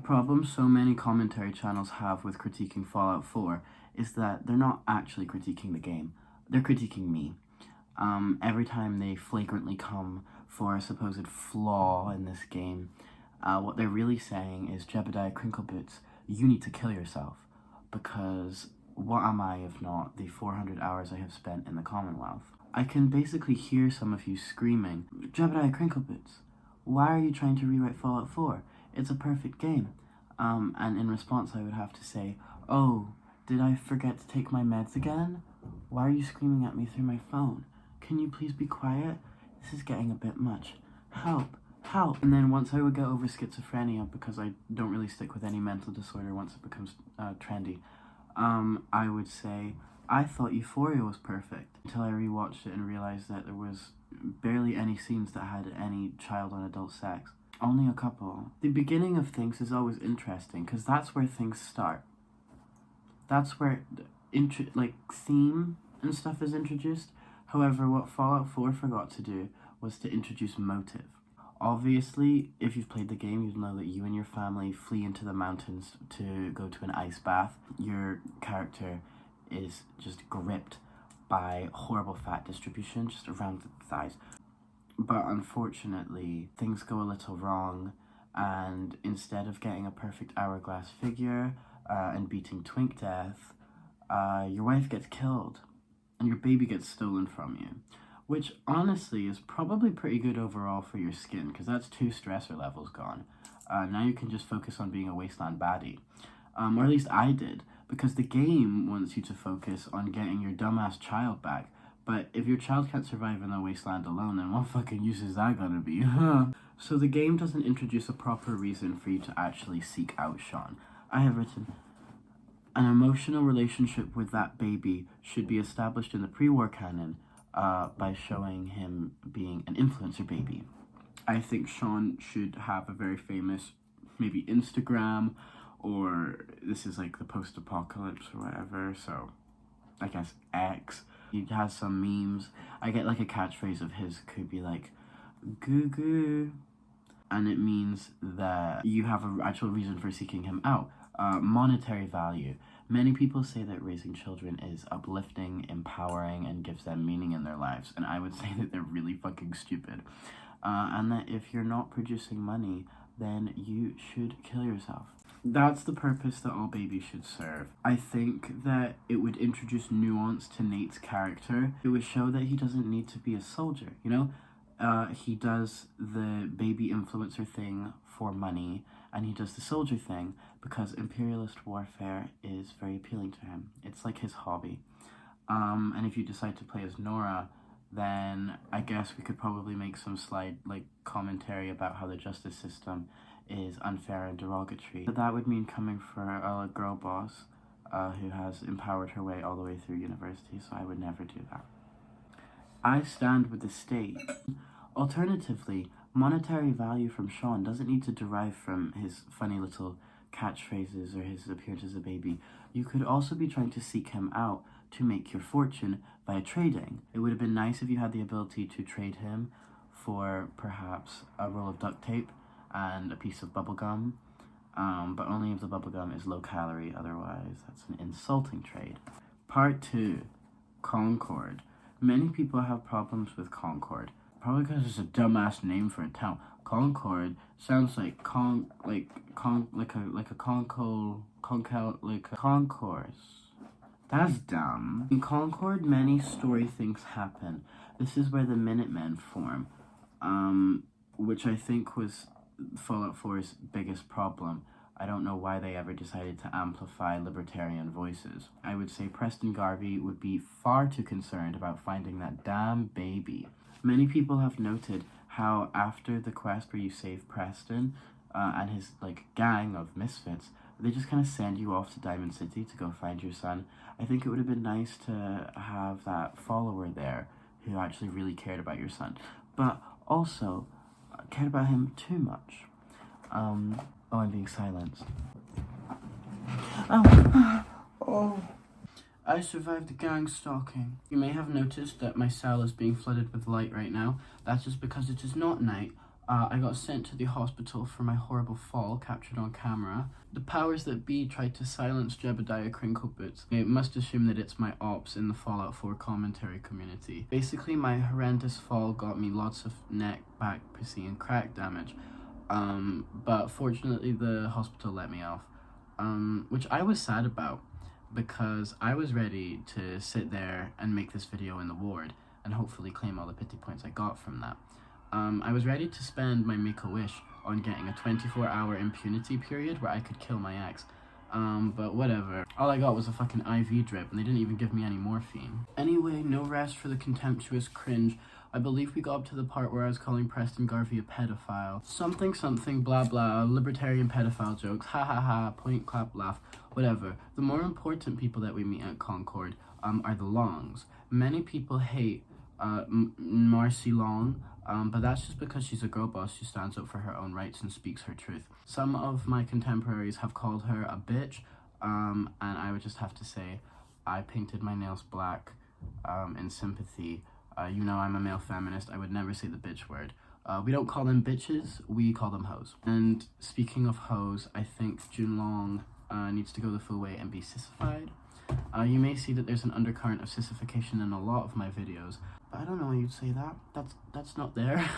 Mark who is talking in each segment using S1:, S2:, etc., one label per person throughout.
S1: problem so many commentary channels have with critiquing Fallout 4 is that they're not actually critiquing the game. They're critiquing me. Every time they flagrantly come for a supposed flaw in this game, what they're really saying is, Jebediah Crinkleboots, you need to kill yourself, because what am I if not the 400 hours I have spent in the Commonwealth? I can basically hear some of you screaming, Jebediah Crinkleboots, why are you trying to rewrite Fallout 4? It's a perfect game. And in response I would have to say, oh, did I forget to take my meds again? Why are you screaming at me through my phone? Can you please be quiet? This is getting a bit much. Help, help. And then once I would get over schizophrenia, because I don't really stick with any mental disorder once it becomes trendy, I would say, I thought Euphoria was perfect, until I rewatched it and realized that there was barely any scenes that had any child on adult sex. Only a couple. The beginning of things is always interesting, because that's where things start. That's where theme and stuff is introduced. However, what Fallout 4 forgot to do was to introduce motive. Obviously, if you've played the game, you know that you and your family flee into the mountains to go to an ice bath. Your character is just gripped by horrible fat distribution just around the thighs. But unfortunately, things go a little wrong, and instead of getting a perfect hourglass figure and beating Twink death, your wife gets killed and your baby gets stolen from you. Which honestly is probably pretty good overall for your skin, because that's 2 stressor levels gone. Now you can just focus on being a wasteland baddie. Or at least I did, because the game wants you to focus on getting your dumbass child back. But if your child can't survive in the wasteland alone, then what fucking use is that gonna be? So the game doesn't introduce a proper reason for you to actually seek out Sean. I have written, an emotional relationship with that baby should be established in the pre-war canon by showing him being an influencer baby. I think Sean should have a very famous, maybe Instagram, or this is like the post-apocalypse or whatever, so I guess X. He has some memes. I get like a catchphrase of his could be like, goo goo. And it means that you have an actual reason for seeking him out. Monetary value. Many people say that raising children is uplifting, empowering, and gives them meaning in their lives. And I would say that they're really fucking stupid. And that if you're not producing money, then you should kill yourself. That's the purpose that all babies should serve. I think that it would introduce nuance to Nate's character. It would show that he doesn't need to be a soldier, you know? He does the baby influencer thing for money, and he does the soldier thing because imperialist warfare is very appealing to him. It's like his hobby. And if you decide to play as Nora, then I guess we could probably make some slide commentary about how the justice system is unfair and derogatory. But that would mean coming for a girl boss who has empowered her way all the way through university, so I would never do that. I stand with the state. Alternatively, monetary value from Sean doesn't need to derive from his funny little catchphrases or his appearance as a baby. You could also be trying to seek him out to make your fortune via trading. It would have been nice if you had the ability to trade him for perhaps a roll of duct tape and a piece of bubblegum, but only if the bubblegum is low calorie, otherwise that's an insulting trade. Part 2, Concord. Many people have problems with Concord, probably because it's a dumbass name for a town. Concord sounds like concourse. That's dumb. In Concord, many story things happen. This is where the Minutemen form, which I think was Fallout 4's biggest problem. I don't know why they ever decided to amplify libertarian voices. I would say Preston Garvey would be far too concerned about finding that damn baby. Many people have noted how after the quest where you save Preston and his gang of misfits, they just kind of send you off to Diamond City to go find your son. I think it would have been nice to have that follower there who actually really cared about your son, but also cared about him too much. Oh, I'm being silenced. Oh. I survived the gang stalking. You may have noticed that my cell is being flooded with light right now. That's just because it is not night. I got sent to the hospital for my horrible fall captured on camera. The powers that be tried to silence Jebediah Crinkleboots. It must assume that it's my ops in the Fallout 4 commentary community. Basically, my horrendous fall got me lots of neck, back, pussy, and crack damage. But fortunately the hospital let me off, which I was sad about because I was ready to sit there and make this video in the ward and hopefully claim all the pity points I got from that. I was ready to spend my Make-A-Wish on getting a 24-hour impunity period where I could kill my ex. But whatever. All I got was a fucking IV drip and they didn't even give me any morphine. Anyway, no rest for the contemptuous cringe. I believe we got up to the part where I was calling Preston Garvey a pedophile. Something blah blah, libertarian pedophile jokes, ha ha ha, point, clap, laugh, whatever. The more important people that we meet at Concord are the Longs. Many people hate Marcy Long, but that's just because she's a girl boss who stands up for her own rights and speaks her truth. Some of my contemporaries have called her a bitch, and I would just have to say, I painted my nails black in sympathy. You know I'm a male feminist, I would never say the bitch word. We don't call them bitches, we call them hoes. And speaking of hoes, I think June Long needs to go the full way and be sissified. You may see that there's an undercurrent of sissification in a lot of my videos, but I don't know why you'd say that. That's not there.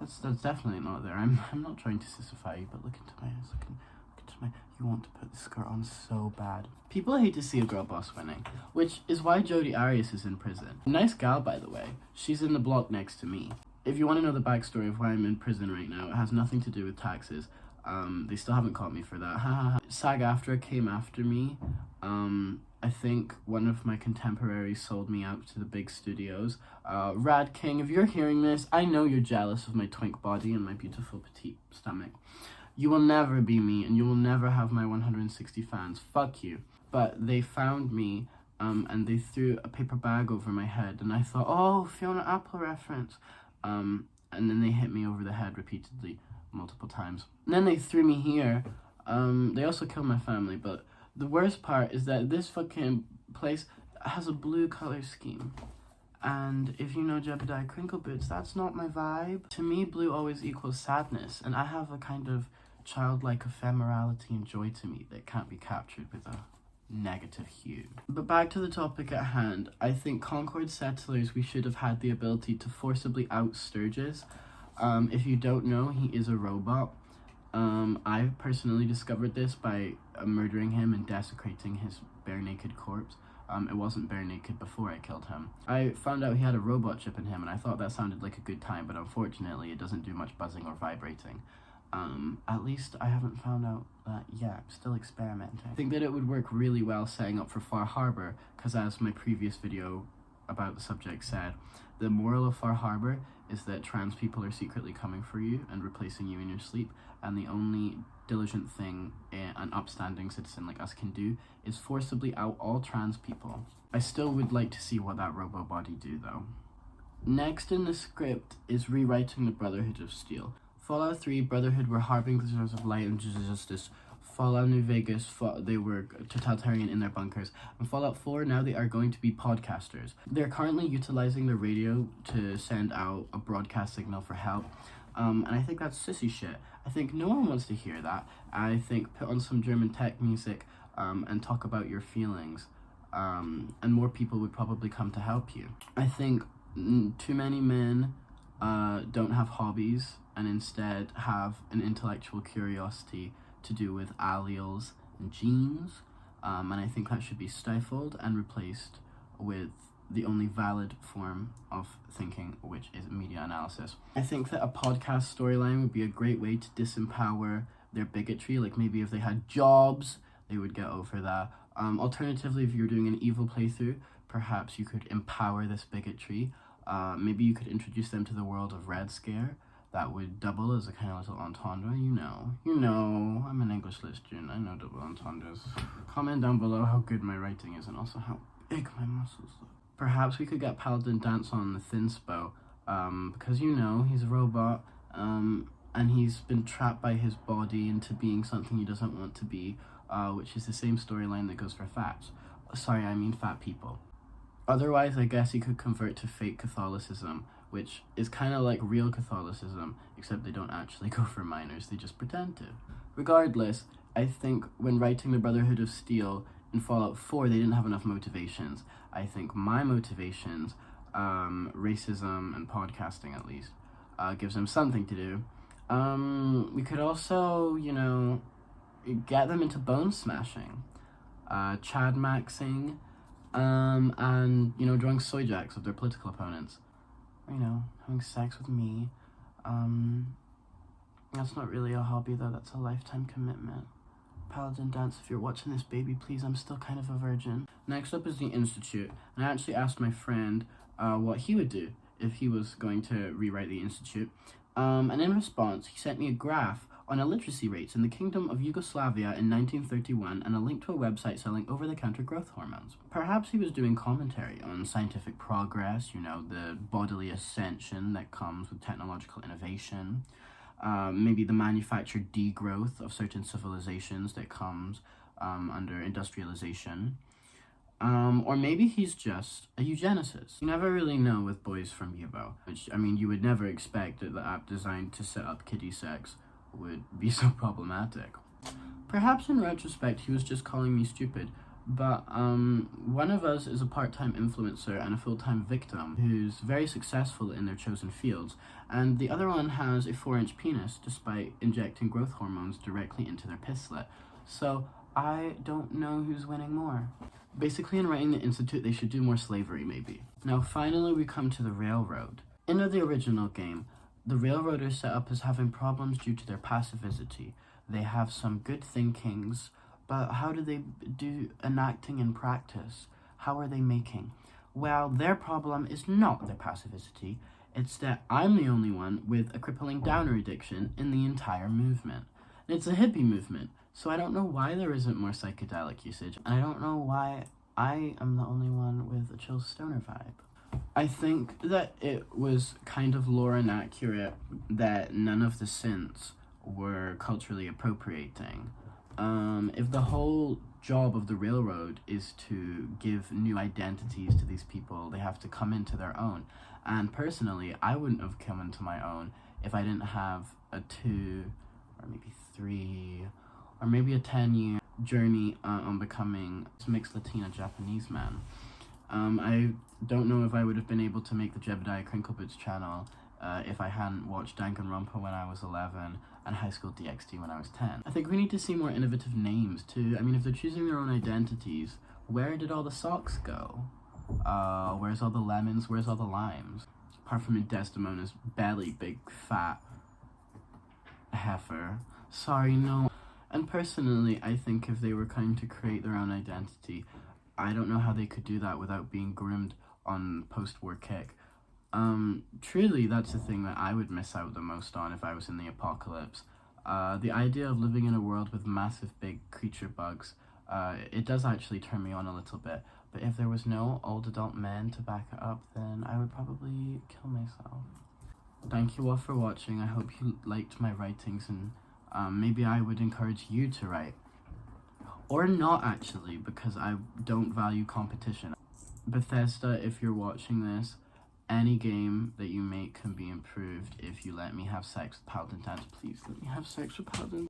S1: that's definitely not there. I'm not trying to sissify you, but look into my eyes. Look into my. You want to put the skirt on so bad. People hate to see a girl boss winning, which is why Jodi Arias is in prison. Nice gal, by the way. She's in the block next to me. If you want to know the backstory of why I'm in prison right now, it has nothing to do with taxes. They still haven't caught me for that. SAG-AFTRA came after me. I think one of my contemporaries sold me out to the big studios. Rad King, if you're hearing this, I know you're jealous of my twink body and my beautiful petite stomach. You will never be me, and you will never have my 160 fans. Fuck you. But they found me, and they threw a paper bag over my head, and I thought, oh, Fiona Apple reference. And then they hit me over the head repeatedly, multiple times. And then they threw me here. They also killed my family, but the worst part is that this fucking place has a blue color scheme. And if you know Jebediah Crinkleboots, that's not my vibe. To me, blue always equals sadness, and I have a kind of childlike ephemerality and joy to me that can't be captured with a negative hue. But back to the topic at hand, I think Concord settlers, we should have had the ability to forcibly out Sturgis. If you don't know, he is a robot. I personally discovered this by murdering him and desecrating his bare naked corpse. It wasn't bare naked before I killed him. I found out he had a robot chip in him and I thought that sounded like a good time, but unfortunately it doesn't do much buzzing or vibrating. At least I haven't found out that yet. I'm still experimenting. I think that it would work really well setting up for Far Harbor, because as my previous video about the subject said, the moral of Far Harbor is that trans people are secretly coming for you and replacing you in your sleep, and the only diligent thing an upstanding citizen like us can do is forcibly out all trans people. I still would like to see what that robo body do though. Next in the script is rewriting the Brotherhood of Steel. Fallout 3, Brotherhood were harbingers of light and justice. Fallout New Vegas, they were totalitarian in their bunkers. And Fallout 4, now they are going to be podcasters. They're currently utilizing the radio to send out a broadcast signal for help. And I think that's sissy shit. I think no one wants to hear that. I think put on some German tech music and talk about your feelings. And more people would probably come to help you. I think too many men don't have hobbies and instead have an intellectual curiosity to do with alleles and genes, and I think that should be stifled and replaced with the only valid form of thinking, which is media analysis. I think that a podcast storyline would be a great way to disempower their bigotry, like maybe if they had jobs, they would get over that. Alternatively, if you're doing an evil playthrough, perhaps you could empower this bigotry. Maybe you could introduce them to the world of Red Scare. That would double as a kind of little entendre, you know, I'm an English lit student, I know double entendres. Comment down below how good my writing is and also how big my muscles look. Perhaps we could get Paladin Dance on the Thinspo, because you know, he's a robot, and he's been trapped by his body into being something he doesn't want to be, which is the same storyline that goes for fats. Sorry, I mean fat people. Otherwise, I guess he could convert to fake Catholicism, which is kind of like real Catholicism, except they don't actually go for minors, they just pretend to. Regardless, I think when writing the Brotherhood of Steel in Fallout 4, they didn't have enough motivations. I think my motivations, racism and podcasting at least, gives them something to do. We could also, you know, get them into bone smashing, Chad maxing, and, you know, drawing soy jacks of their political opponents. You know, having sex with me. That's not really a hobby though, that's a lifetime commitment. Paladin Dance, if you're watching this, baby, please, I'm still kind of a virgin. Next up is the Institute, and I actually asked my friend what he would do if he was going to rewrite the Institute. And in response, he sent me a graph on illiteracy rates in the Kingdom of Yugoslavia in 1931 and a link to a website selling over-the-counter growth hormones. Perhaps he was doing commentary on scientific progress, you know, the bodily ascension that comes with technological innovation, maybe the manufactured degrowth of certain civilizations that comes under industrialization. Or maybe he's just a eugenicist. You never really know with Boys from Yubo, which, I mean, you would never expect that the app designed to set up kiddie sex would be so problematic. Perhaps in retrospect he was just calling me stupid, but one of us is a part-time influencer and a full-time victim who's very successful in their chosen fields, and the other one has a 4-inch penis despite injecting growth hormones directly into their piss slit. So I don't know who's winning more. Basically, in writing the Institute, they should do more slavery, maybe. Now, finally, we come to the railroad. In the original game, the railroad are set up as having problems due to their passivity. They have some good thinkings, but how do they do enacting in practice? How are they making? Well, their problem is not their passivity. It's that I'm the only one with a crippling downer addiction in the entire movement. It's a hippie movement, so I don't know why there isn't more psychedelic usage. And I don't know why I am the only one with a chill stoner vibe. I think that it was kind of lore inaccurate that none of the synths were culturally appropriating. If the whole job of the railroad is to give new identities to these people, they have to come into their own. And personally, I wouldn't have come into my own if I didn't have a 2 or maybe 3 or maybe a 10-year journey on becoming a mixed Latina Japanese man. I don't know if I would have been able to make the Jebediah Crinkleboots channel if I hadn't watched Danganronpa when I was 11 and High School DxD when I was 10. I think we need to see more innovative names too. I mean, if they're choosing their own identities, where did all the socks go? Where's all the lemons? Where's all the limes? Apart from Desdemona's belly, big fat heifer. Sorry, no. And personally, I think if they were going to create their own identity, I don't know how they could do that without being groomed on post-war kick. Truly, that's the thing that I would miss out the most on if I was in the apocalypse. The idea of living in a world with massive big creature bugs, it does actually turn me on a little bit. But if there was no old adult men to back it up, then I would probably kill myself. Thank you all for watching. I hope you liked my writings, and maybe I would encourage you to write. Or not, actually, because I don't value competition. Bethesda, if you're watching this, any game that you make can be improved if you let me have sex with Paladin Dance. Please let me have sex with Paladin.